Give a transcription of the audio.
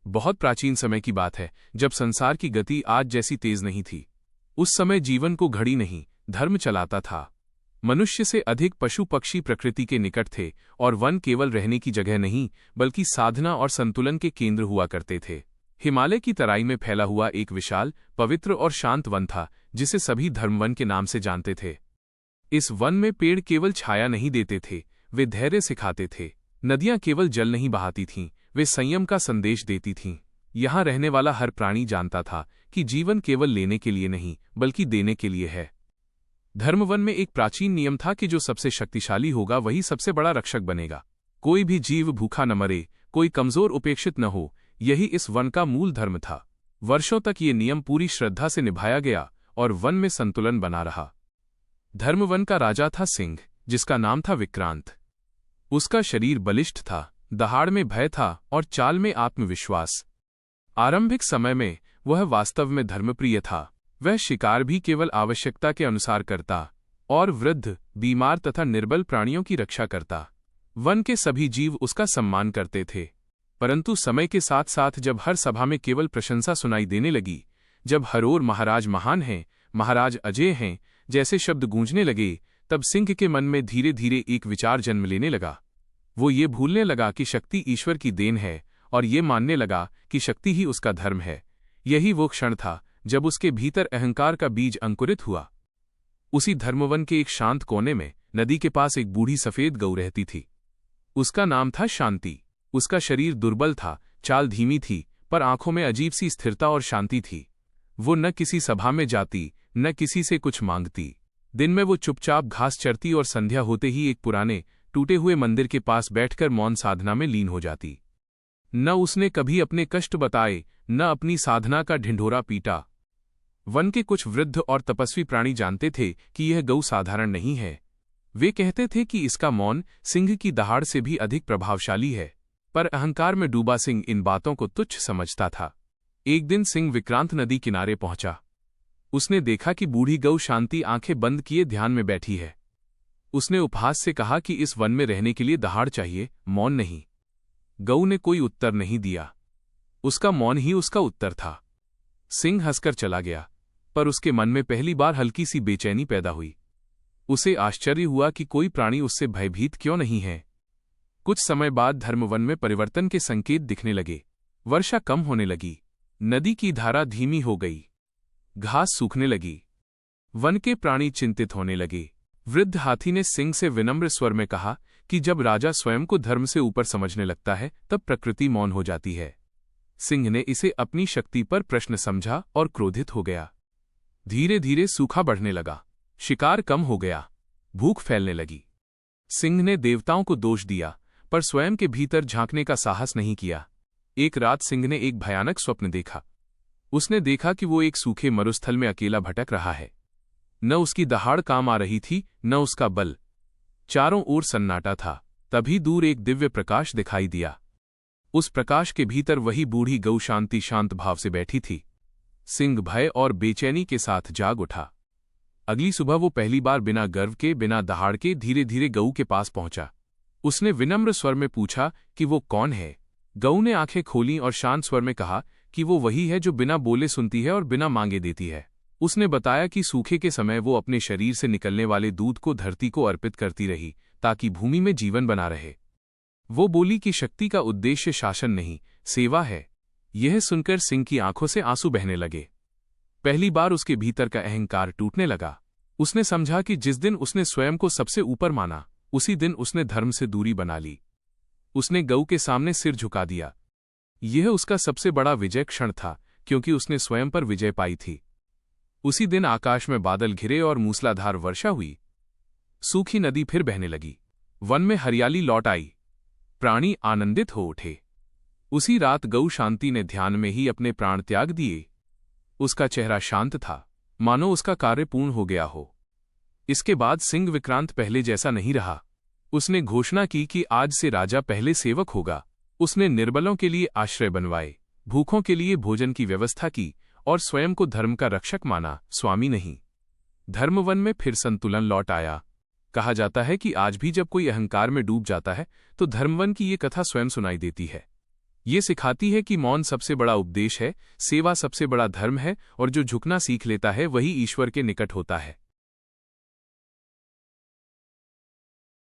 बहुत प्राचीन समय की बात है, जब संसार की गति आज जैसी तेज नहीं थी। उस समय जीवन को घड़ी नहीं, धर्म चलाता था। मनुष्य से अधिक पशु पक्षी प्रकृति के निकट थे और वन केवल रहने की जगह नहीं, बल्कि साधना और संतुलन के केंद्र हुआ करते थे। हिमालय की तराई में फैला हुआ एक विशाल, पवित्र और शांत वन था, जिसे सभी धर्मवन के नाम से जानते थे। इस वन में पेड़ केवल छाया नहीं देते थे, वे धैर्य सिखाते थे। नदियां केवल जल नहीं बहाती थीं, वे संयम का संदेश देती थीं। यहाँ रहने वाला हर प्राणी जानता था कि जीवन केवल लेने के लिए नहीं, बल्कि देने के लिए है। धर्मवन में एक प्राचीन नियम था कि जो सबसे शक्तिशाली होगा वही सबसे बड़ा रक्षक बनेगा। कोई भी जीव भूखा न मरे, कोई कमजोर उपेक्षित न हो, यही इस वन का मूल धर्म था। वर्षों तक ये नियम पूरी श्रद्धा से निभाया गया और वन में संतुलन बना रहा। धर्मवन का राजा था सिंह, जिसका नाम था विक्रांत। उसका शरीर बलिष्ठ था, दहाड़ में भय था और चाल में आत्मविश्वास। आरंभिक समय में वह वास्तव में धर्मप्रिय था। वह शिकार भी केवल आवश्यकता के अनुसार करता और वृद्ध, बीमार तथा निर्बल प्राणियों की रक्षा करता। वन के सभी जीव उसका सम्मान करते थे। परंतु समय के साथ साथ जब हर सभा में केवल प्रशंसा सुनाई देने लगी, जब हर ओर महाराज महान हैं, महाराज अजय हैं जैसे शब्द गूंजने लगे, तब सिंह के मन में धीरे धीरे एक विचार जन्म लेने लगा। वो ये भूलने लगा कि शक्ति ईश्वर की देन है और ये मानने लगा कि शक्ति ही उसका धर्म है। यही वो क्षण था जब उसके भीतर अहंकार का बीज अंकुरित हुआ। उसी धर्मवन के एक शांत कोने में नदी के पास एक बूढ़ी सफेद गऊ रहती थी। उसका नाम था शांति। उसका शरीर दुर्बल था, चाल धीमी थी, पर आंखों में अजीब सी स्थिरता और शांति थी। वो न किसी सभा में जाती, न किसी से कुछ मांगती। दिन में वो चुपचाप घास चरती और संध्या होते ही एक पुराने टूटे हुए मंदिर के पास बैठकर मौन साधना में लीन हो जाती। न उसने कभी अपने कष्ट बताए, न अपनी साधना का ढिंढोरा पीटा। वन के कुछ वृद्ध और तपस्वी प्राणी जानते थे कि यह गऊ साधारण नहीं है। वे कहते थे कि इसका मौन सिंह की दहाड़ से भी अधिक प्रभावशाली है, पर अहंकार में डूबा सिंह इन बातों को तुच्छ समझता था। एक दिन सिंह विक्रांत नदी किनारे पहुंचा। उसने देखा कि बूढ़ी गऊ शांति आंखें बंद किए ध्यान में बैठी है। उसने उपहास से कहा कि इस वन में रहने के लिए दहाड़ चाहिए, मौन नहीं। गऊ ने कोई उत्तर नहीं दिया। उसका मौन ही उसका उत्तर था। सिंह हंसकर चला गया, पर उसके मन में पहली बार हल्की सी बेचैनी पैदा हुई। उसे आश्चर्य हुआ कि कोई प्राणी उससे भयभीत क्यों नहीं है। कुछ समय बाद धर्मवन में परिवर्तन के संकेत दिखने लगे। वर्षा कम होने लगी, नदी की धारा धीमी हो गई, घास सूखने लगी। वन के प्राणी चिंतित होने लगे। वृद्ध हाथी ने सिंह से विनम्र स्वर में कहा कि जब राजा स्वयं को धर्म से ऊपर समझने लगता है, तब प्रकृति मौन हो जाती है। सिंह ने इसे अपनी शक्ति पर प्रश्न समझा और क्रोधित हो गया। धीरे धीरे सूखा बढ़ने लगा, शिकार कम हो गया, भूख फैलने लगी। सिंह ने देवताओं को दोष दिया, पर स्वयं के भीतर झांकने का साहस नहीं किया। एक रात सिंह ने एक भयानक स्वप्न देखा। उसने देखा कि वो एक सूखे मरुस्थल में अकेला भटक रहा है। न उसकी दहाड़ काम आ रही थी, न उसका बल। चारों ओर सन्नाटा था। तभी दूर एक दिव्य प्रकाश दिखाई दिया। उस प्रकाश के भीतर वही बूढ़ी गऊ शांति शांत भाव से बैठी थी। सिंह भय और बेचैनी के साथ जाग उठा। अगली सुबह वो पहली बार बिना गर्व के, बिना दहाड़ के धीरे धीरे गऊ के पास पहुंचा। उसने विनम्र स्वर में पूछा कि वो कौन है। गऊ ने आंखें खोलीं और शांत स्वर में कहा कि वो वही है जो बिना बोले सुनती है और बिना मांगे देती है। उसने बताया कि सूखे के समय वो अपने शरीर से निकलने वाले दूध को धरती को अर्पित करती रही, ताकि भूमि में जीवन बना रहे। वो बोली कि शक्ति का उद्देश्य शासन नहीं, सेवा है। यह सुनकर सिंह की आंखों से आंसू बहने लगे। पहली बार उसके भीतर का अहंकार टूटने लगा। उसने समझा कि जिस दिन उसने स्वयं को सबसे ऊपर माना, उसी दिन उसने धर्म से दूरी बना ली। उसने गऊ के सामने सिर झुका दिया। यह उसका सबसे बड़ा विजय क्षण था, क्योंकि उसने स्वयं पर विजय पाई थी। उसी दिन आकाश में बादल घिरे और मूसलाधार वर्षा हुई। सूखी नदी फिर बहने लगी। वन में हरियाली लौट आई। प्राणी आनंदित हो उठे। उसी रात गऊ शांति ने ध्यान में ही अपने प्राण त्याग दिए। उसका चेहरा शांत था, मानो उसका कार्य पूर्ण हो गया हो। इसके बाद सिंह विक्रांत पहले जैसा नहीं रहा। उसने घोषणा की कि आज से राजा पहले सेवक होगा। उसने निर्बलों के लिए आश्रय बनवाए, भूखों के लिए भोजन की व्यवस्था की और स्वयं को धर्म का रक्षक माना, स्वामी नहीं। धर्मवन में फिर संतुलन लौट आया। कहा जाता है कि आज भी जब कोई अहंकार में डूब जाता है, तो धर्मवन की ये कथा स्वयं सुनाई देती है। ये सिखाती है कि मौन सबसे बड़ा उपदेश है, सेवा सबसे बड़ा धर्म है, और जो झुकना सीख लेता है वही ईश्वर के निकट होता है।